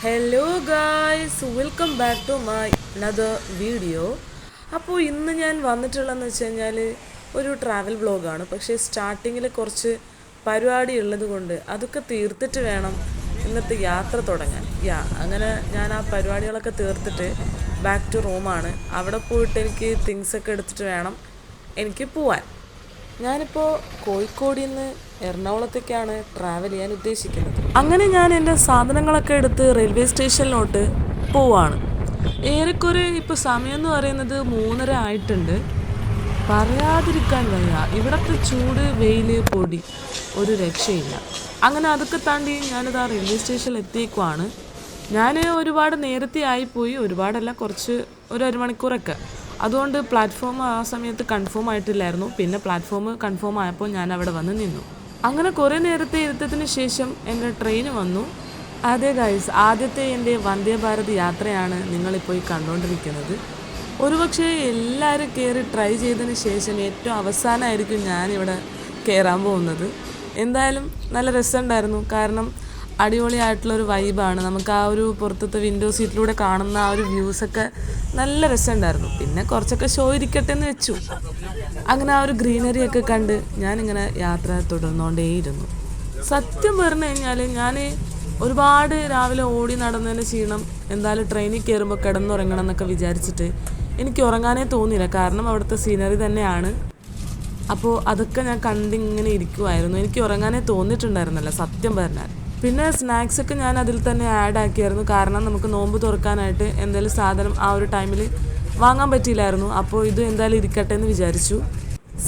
Hello guys, welcome back to my another video. അപ്പോൾ ഇന്ന് ഞാൻ വന്നിട്ടുള്ളതെന്ന് വെച്ച് കഴിഞ്ഞാൽ ഒരു ട്രാവൽ വ്ളോഗാണ്. പക്ഷേ സ്റ്റാർട്ടിങ്ങിൽ കുറച്ച് പരിപാടി ഉള്ളത് കൊണ്ട് അതൊക്കെ തീർത്തിട്ട് വേണം ഇന്നത്തെ യാത്ര തുടങ്ങാൻ. അങ്ങനെ ഞാൻ ആ പരിപാടികളൊക്കെ തീർത്തിട്ട് ബാക്ക് ടു റൂമാണ്. അവിടെ പോയിട്ട് എനിക്ക് തിങ്സൊക്കെ എടുത്തിട്ട് വേണം എനിക്ക് പോവാൻ. ഞാനിപ്പോൾ കോഴിക്കോടിൽ നിന്ന് എറണാകുളത്തേക്കാണ് ട്രാവൽ ചെയ്യാൻ ഉദ്ദേശിക്കുന്നത്. അങ്ങനെ ഞാൻ എൻ്റെ സാധനങ്ങളൊക്കെ എടുത്ത് റെയിൽവേ സ്റ്റേഷനിലോട്ട് പോവാണ്. ഏറെക്കുറെ ഇപ്പോൾ സമയം എന്ന് പറയുന്നത് 3:30 ആയിട്ടുണ്ട്. പറയാതിരിക്കാൻ വയ്യ, ഇവിടുത്തെ ചൂട്, വെയിൽ, പൊടി ഒരു രക്ഷയില്ല. അങ്ങനെ അതൊക്കെ താണ്ടി ഞാനിത് ആ റെയിൽവേ സ്റ്റേഷനിൽ എത്തിയേക്കുവാണ്. ഞാൻ ഒരുപാട് നേരത്തെ ആയിപ്പോയി, ഒരുപാടല്ല, ഒരു അരമണിക്കൂറൊക്കെ. അതുകൊണ്ട് പ്ലാറ്റ്ഫോം ആ സമയത്ത് കൺഫേം ആയിട്ടില്ലായിരുന്നു. പിന്നെ പ്ലാറ്റ്ഫോം കൺഫേം ആയപ്പോൾ ഞാൻ അവിടെ വന്ന് നിന്നു. അങ്ങനെ കുറേ നേരത്തെ ഇരുത്തത്തിന് ശേഷം എൻ്റെ ട്രെയിൻ വന്നു. അതെ ഗൈസ്, ആദ്യത്തെ എൻ്റെ വന്ദേ ഭാരത് യാത്രയാണ് നിങ്ങളിപ്പോൾ കണ്ടുകൊണ്ടിരിക്കുന്നത്. ഒരുപക്ഷെ എല്ലാവരും കയറി ട്രൈ ചെയ്തതിന് ശേഷം ഏറ്റവും അവസാനമായിരിക്കും ഞാനിവിടെ കയറാൻ പോകുന്നത്. എന്തായാലും നല്ല രസമുണ്ടായിരുന്നു. കാരണം അടിപൊളിയായിട്ടുള്ളൊരു വൈബാണ്. നമുക്ക് ആ ഒരു പുറത്തത്തെ വിൻഡോ സീറ്റിലൂടെ കാണുന്ന ആ ഒരു വ്യൂസൊക്കെ നല്ല രസമുണ്ടായിരുന്നു. പിന്നെ കുറച്ചൊക്കെ ഷോ ഇരിക്കട്ടെ എന്ന് വെച്ചു. അങ്ങനെ ആ ഒരു ഗ്രീനറിയൊക്കെ കണ്ട് ഞാനിങ്ങനെ യാത്ര തുടർന്നുകൊണ്ടേയിരുന്നു. സത്യം പറഞ്ഞു കഴിഞ്ഞാൽ ഞാൻ ഒരുപാട് രാവിലെ ഓടി നടന്നതിന് ക്ഷീണം എന്തായാലും ട്രെയിനിൽ കയറുമ്പോൾ കിടന്നുറങ്ങണം എന്നൊക്കെ വിചാരിച്ചിട്ട് എനിക്ക് ഉറങ്ങാനേ തോന്നിയില്ല. കാരണം അവിടുത്തെ സീനറി തന്നെയാണ്. അപ്പോൾ അതൊക്കെ ഞാൻ കണ്ടിങ്ങനെ ഇരിക്കുമായിരുന്നു. എനിക്ക് ഉറങ്ങാനേ തോന്നിയിട്ടുണ്ടായിരുന്നല്ല സത്യം പറഞ്ഞാൽ. പിന്നെ സ്നാക്സൊക്കെ ഞാൻ അതിൽ തന്നെ ആഡ് ആക്കിയായിരുന്നു. കാരണം നമുക്ക് നോമ്പ് തുറക്കാനായിട്ട് എന്തെങ്കിലും സാധനം ആ ഒരു ടൈമിൽ വാങ്ങാൻ പറ്റിയില്ലായിരുന്നു. അപ്പോൾ ഇത് എന്തായാലും ഇരിക്കട്ടെ എന്ന് വിചാരിച്ചു.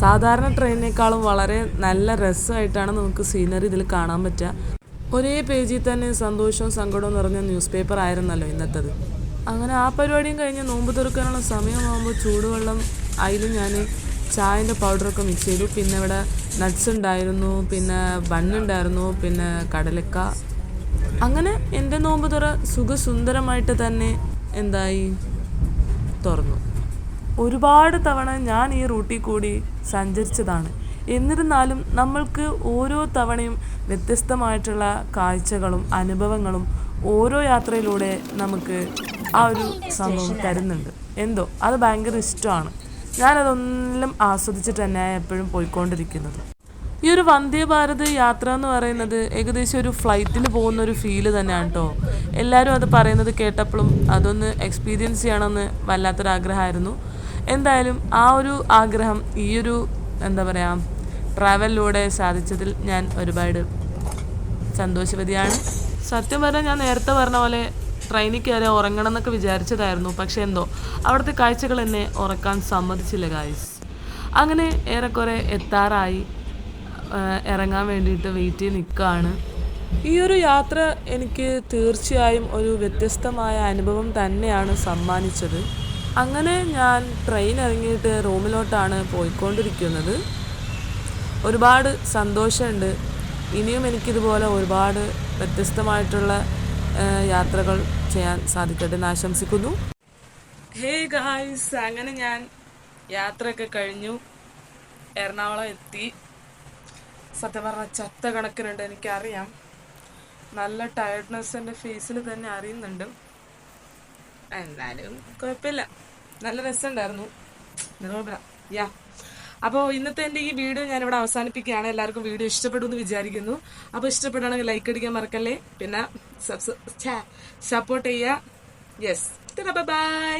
സാധാരണ ട്രെയിനിനേക്കാളും വളരെ നല്ല രസമായിട്ടാണ് നമുക്ക് സീനറി ഇതിൽ കാണാൻ പറ്റുക. ഒരേ പേജിൽ തന്നെ സന്തോഷവും സങ്കടവും നിറഞ്ഞ ന്യൂസ് പേപ്പർ ആയിരുന്നല്ലോ ഇന്നത്തത്. അങ്ങനെ ആ പരിപാടിയും കഴിഞ്ഞ് നോമ്പ് തുറക്കാനുള്ള സമയമാകുമ്പോൾ ചൂടുവെള്ളം അതിൽ ഞാൻ ചായൻ്റെ പൗഡറൊക്കെ മിക്സ് ചെയ്തു. പിന്നെ ഇവിടെ നട്ട്സ് ഉണ്ടായിരുന്നു, പിന്നെ ബണ്ണുണ്ടായിരുന്നു, പിന്നെ കടലക്ക. അങ്ങനെ എൻ്റെ നോമ്പ് തുറ സുഖസുന്ദരമായിട്ട് തന്നെ എന്തായി തുറന്നു. ഒരുപാട് തവണ ഞാൻ ഈ റൂട്ടിൽ കൂടി സഞ്ചരിച്ചതാണ്. എന്നിരുന്നാലും നമ്മൾക്ക് ഓരോ തവണയും വ്യത്യസ്തമായിട്ടുള്ള കാഴ്ചകളും അനുഭവങ്ങളും ഓരോ യാത്രയിലൂടെ നമുക്ക് ആ ഒരു സംഭവം തരുന്നുണ്ട്. എന്തോ അത് ഭയങ്കര ഇഷ്ടമാണ്. ഞാനതൊന്നും ആസ്വദിച്ചിട്ട് തന്നെയാണ് എപ്പോഴും പോയിക്കൊണ്ടിരിക്കുന്നത്. ഈ ഒരു വന്ദേ ഭാരത് യാത്ര എന്ന് പറയുന്നത് ഏകദേശം ഒരു ഫ്ലൈറ്റിൽ പോകുന്ന ഒരു ഫീല് തന്നെയാണ് കേട്ടോ. എല്ലാവരും അത് പറയുന്നത് കേട്ടപ്പോഴും അതൊന്ന് എക്സ്പീരിയൻസ് ചെയ്യണമെന്ന് വല്ലാത്തൊരാഗ്രഹമായിരുന്നു. എന്തായാലും ആ ഒരു ആഗ്രഹം ഈ ഒരു ട്രാവലിലൂടെ സാധിച്ചതിൽ ഞാൻ ഒരുപാട് സന്തോഷവതിയാണ്. സത്യം പറഞ്ഞാൽ ഞാൻ നേരത്തെ പറഞ്ഞ പോലെ ട്രെയിനിൽ കയറി ഉറങ്ങണം എന്നൊക്കെ വിചാരിച്ചതായിരുന്നു. പക്ഷെ എന്തോ അവിടുത്തെ കാഴ്ചകൾ എന്നെ ഉറക്കാൻ സമ്മതിച്ചില്ല ഗായ്സ്. അങ്ങനെ ഏറെക്കുറെ എത്താറായി. ഇറങ്ങാൻ വേണ്ടിയിട്ട് വെയിറ്റ് ചെയ്ത് നിൽക്കുകയാണ്. ഈ ഒരു യാത്ര എനിക്ക് തീർച്ചയായും ഒരു വ്യത്യസ്തമായ അനുഭവം തന്നെയാണ് സമ്മാനിച്ചത്. അങ്ങനെ ഞാൻ ട്രെയിൻ ഇറങ്ങിയിട്ട് റൂമിലോട്ടാണ് പോയിക്കൊണ്ടിരിക്കുന്നത്. ഒരുപാട് സന്തോഷമുണ്ട്. ഇനിയും എനിക്കിതുപോലെ ഒരുപാട് വ്യത്യസ്തമായിട്ടുള്ള യാത്രകൾ ചെയ്യാൻ സാധിക്കട്ടെ എന്ന് ആശംസിക്കുന്നു. ഹേ ഗായ്സ്, അങ്ങനെ ഞാൻ യാത്രയൊക്കെ കഴിഞ്ഞു, എറണാകുളം എത്തി. സത്യം പറഞ്ഞാൽ ചത്ത കണക്കിനുണ്ട്, എനിക്കറിയാം. നല്ല ടയർഡ്നെസ് എൻ്റെ ഫേസിൽ തന്നെ അറിയുന്നുണ്ട്. എന്തായാലും കുഴപ്പമില്ല, നല്ല രസമുണ്ടായിരുന്നു. അപ്പോൾ ഇന്നത്തെ എൻ്റെ ഈ വീഡിയോ ഞാനിവിടെ അവസാനിപ്പിക്കുകയാണ്. എല്ലാവർക്കും വീഡിയോ ഇഷ്ടപ്പെടുമെന്ന് വിചാരിക്കുന്നു. അപ്പോൾ ഇഷ്ടപ്പെടുകയാണെങ്കിൽ ലൈക്ക് അടിക്കാൻ മറക്കല്ലേ. പിന്നെ സപ്പോർട്ട് ചെയ്യുക. Yes, by.